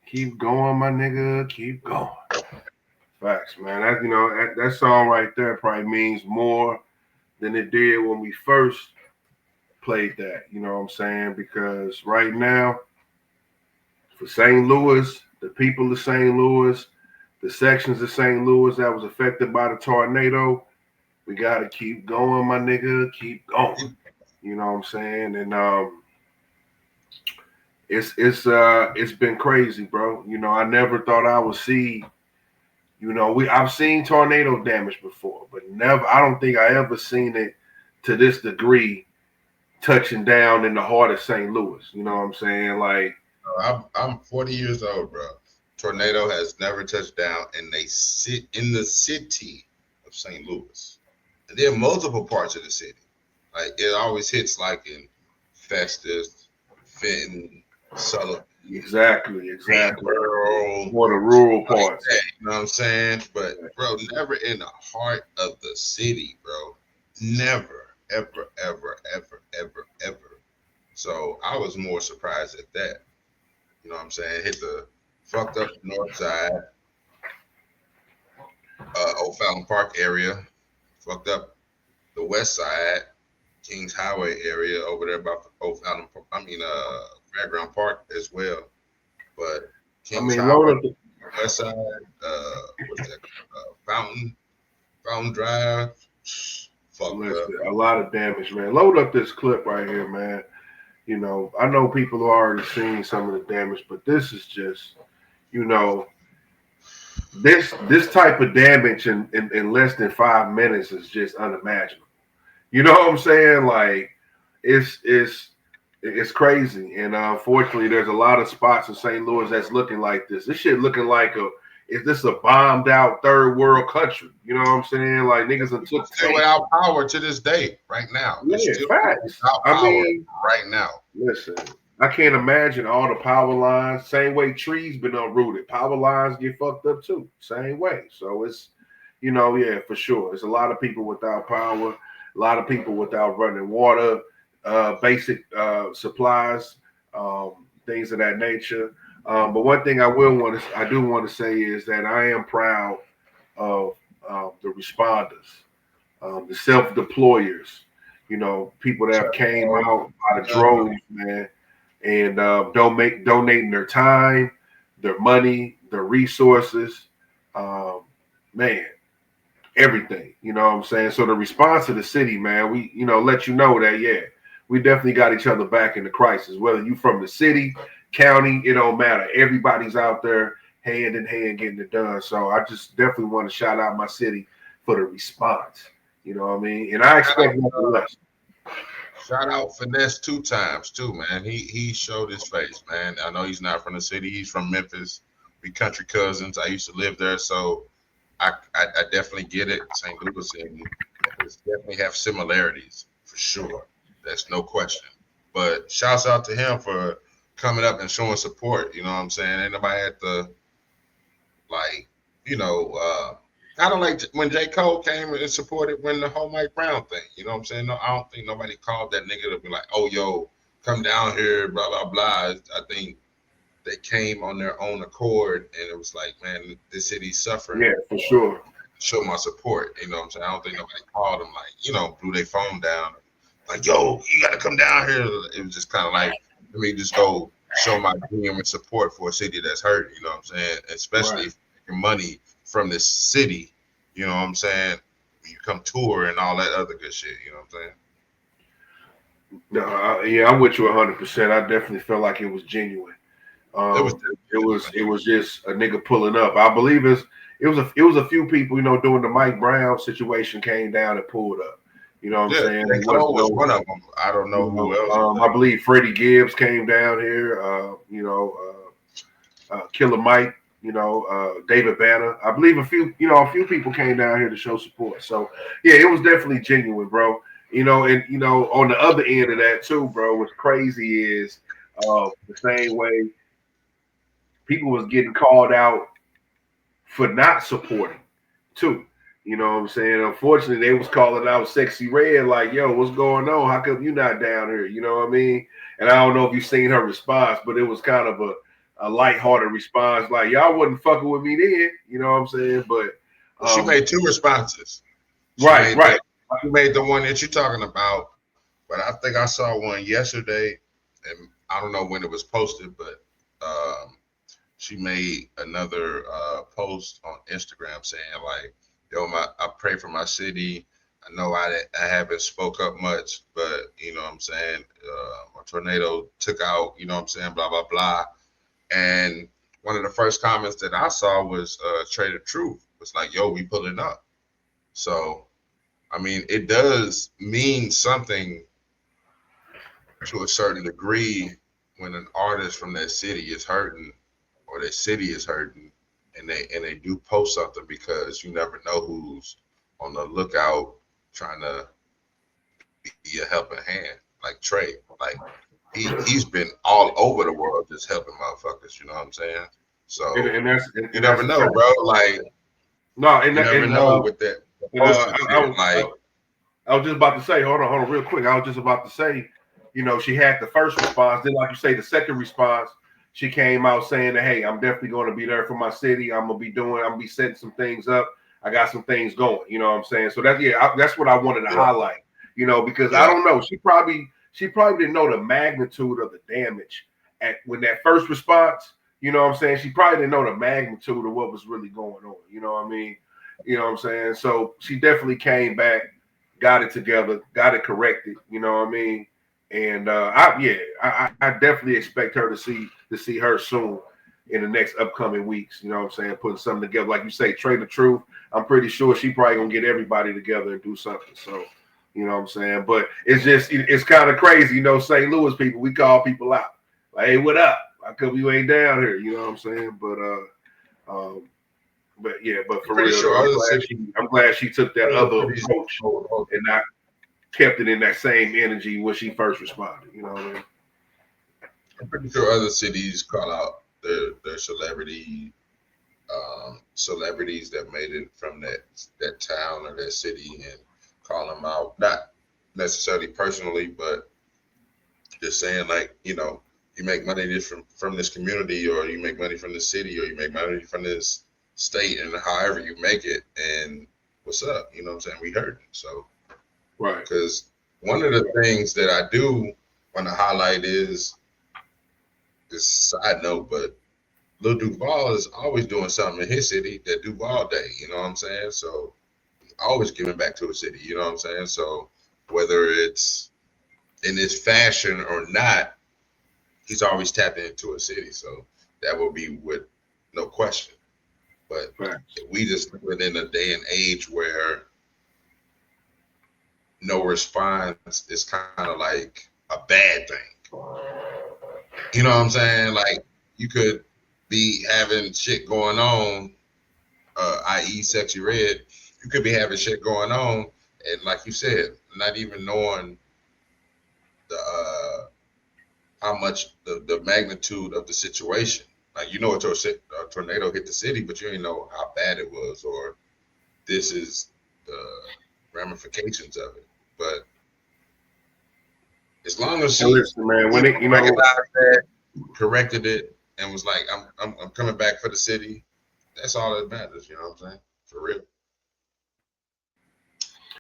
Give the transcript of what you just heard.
Keep going, my nigga. Keep going. Facts, man. That song right there probably means more than it did when we first played that. You know what I'm saying? Because right now, for St. Louis, the people of St. Louis, the sections of St. Louis that was affected by the tornado, we gotta keep going, my nigga. Keep going. You know what I'm saying? And it's been crazy, bro. You know, I never thought I would see. You know, I've seen tornado damage before, but never. I don't think I ever seen it to this degree, touching down in the heart of St. Louis. You know what I'm saying? Like, I'm 40 years old, bro. Tornado has never touched down, and they sit in the city of St. Louis. And there are multiple parts of the city. Like it always hits like in Festus, Fenton, Sullivan, exactly. Greensboro, For the rural like parts. that. You know what I'm saying? But bro, never in the heart of the city, bro. Never, ever, ever, ever, ever, ever. So I was more surprised at that. You know what I'm saying? Hit the fucked up north side, Old Fountain Park area, fucked up the west side, Kings Highway area over there by Old Fountain. Fairground Park as well. But I Kings mean, Highway, load up the west side, what's that? Fountain Drive, fucked up. listen, a lot of damage, man. Load up this clip right here, man. You know, I know people have already seen some of the damage, but this is just, you know, this type of damage in less than 5 minutes is just unimaginable. You know what I'm saying? Like, it's it's it's crazy, and unfortunately, there's a lot of spots in St. Louis that's looking like this. This shit looking like is this a bombed out third world country? You know what I'm saying? Like niggas that took Still tanks. without power to this day, right now. It's Yeah, still facts. without I power mean, right now. listen, I can't imagine all the power lines. Same way trees been uprooted, power lines get fucked up too. Same way. So it's, yeah, for sure. It's a lot of people without power, a lot of people without running water, basic supplies, things of that nature. But one thing I do want to say is that I am proud of the responders, the self deployers, people that have came out by the droves, man, and donating their time, their money, their resources, um, man, everything. You know what I'm saying? So the response to the city, man, we let you know that we definitely got each other back in the crisis. Whether you from the city, county, it don't matter. Everybody's out there hand in hand getting it done. So I just definitely want to shout out my city for the response. You know what I mean? And I expect nothing less. Shout out Finesse 2 times too, man. He showed his face, man. I know he's not from the city. He's from Memphis. We country cousins. I used to live there, so I definitely get it. St. Louis and Memphis definitely have similarities for sure. That's no question. But shouts out to him for coming up and showing support. You know what I'm saying? Ain't nobody at the like, you know, kind of like when J. Cole came and supported when the whole Mike Brown thing. You know what I'm saying? No, I don't think nobody called that nigga to be like, oh, yo, come down here, blah, blah, blah. I think they came on their own accord and it was like, man, this city's suffering. Yeah, for sure. Show my support. You know what I'm saying? I don't think nobody called them like, blew their phone down. Like, yo, you got to come down here. It was just kind of like, let me just go show my genuine support for a city that's hurt. You know what I'm saying? Especially if you're making money from this city. You know what I'm saying? When you come tour and all that other good shit. You know what I'm saying? No, yeah, I'm with you 100%. I definitely felt like it was genuine. It was. It was just a nigga pulling up. I believe it was a few people, doing the Mike Brown situation came down and pulled up. You know what I'm saying? J. Cole was one of them. I don't know who else. I believe Freddie Gibbs came down here. Killer Mike. David Banner. I believe a few people came down here to show support. So yeah, it was definitely genuine, bro. On the other end of that too, bro. What's crazy is the same way people was getting called out for not supporting too. You know what I'm saying? Unfortunately, they was calling out Sexy Red like, yo, what's going on? How come you not down here? You know what I mean? And I don't know if you seen her response, but it was kind of a lighthearted response, like y'all wasn't fucking with me then, you know what I'm saying? But She made 2 responses. She right, made right. she made the one that you're talking about, but I think I saw one yesterday, and I don't know when it was posted, but she made another post on Instagram saying like, "Yo, I pray for my city. I know I haven't spoke up much, but you know what I'm saying. A tornado took out. You know what I'm saying. Blah blah blah." And one of the first comments that I saw was Trade of Truth. It's like, "Yo, we pulling up." So I mean, it does mean something to a certain degree when an artist from that city is hurting or their city is hurting and they do post something, because you never know who's on the lookout trying to be a helping hand. Like Trey, like he's been all over the world just helping motherfuckers, you know what I'm saying? So And that's you and never that's a know, fact. bro. Like No, you never know with that posting shit. Like I was just about to say, hold on, real quick. I was just about to say, she had the first response. Then, like you say, the second response, she came out saying that, hey, I'm definitely going to be there for my city. I'm gonna be setting some things up. I got some things going. You know what I'm saying? So that's what I wanted to yeah, highlight. Because I yeah, don't know. She probably didn't know the magnitude of the damage at when that first response. You know what I'm saying? She probably didn't know the magnitude of what was really going on. You know what I mean? You know what I'm saying? So she definitely came back, got it together, got it corrected. You know what I mean? And I definitely expect her to see her soon in the next upcoming weeks. You know what I'm saying? Putting something together, like you say, Trade the Truth. I'm pretty sure she probably gonna get everybody together and do something. So, you know what I'm saying? But it's kind of crazy, St. Louis people, we call people out. Like, hey, what up? How come you ain't down here? You know what I'm saying? But I'm for pretty real sure though, other cities, I'm glad she took that other other cities approach and not kept it in that same energy when she first responded. You know what I mean? I'm pretty sure other cities call out their celebrities that made it from that town or that city and call them out, not necessarily personally, but just saying like, you make money from this community, or you make money from this city, or you make money from this state, and however you make it, and what's up, you know what I'm saying? We heard it. So Right. because one of the things that I do want to highlight is this side note, but Lil Duval is always doing something in his city that Duval Day, you know what I'm saying? So always giving back to a city, you know what I'm saying? So whether it's in this fashion or not, he's always tapping into a city. So that will be with no question. But Facts. we just live in a day and age where no response is kind of like a bad thing. You know what I'm saying? Like you could be having shit going on, i.e., Sexy Red. You could be having shit going on, and like you said, not even knowing the how much the magnitude of the situation. Like a tornado hit the city, but you didn't know how bad it was, or this is the ramifications of it. But as long as And she listen, man, when even it, recognized that, corrected it, and was like, I'm coming back for the city. That's all that matters. You know what I'm saying? For real.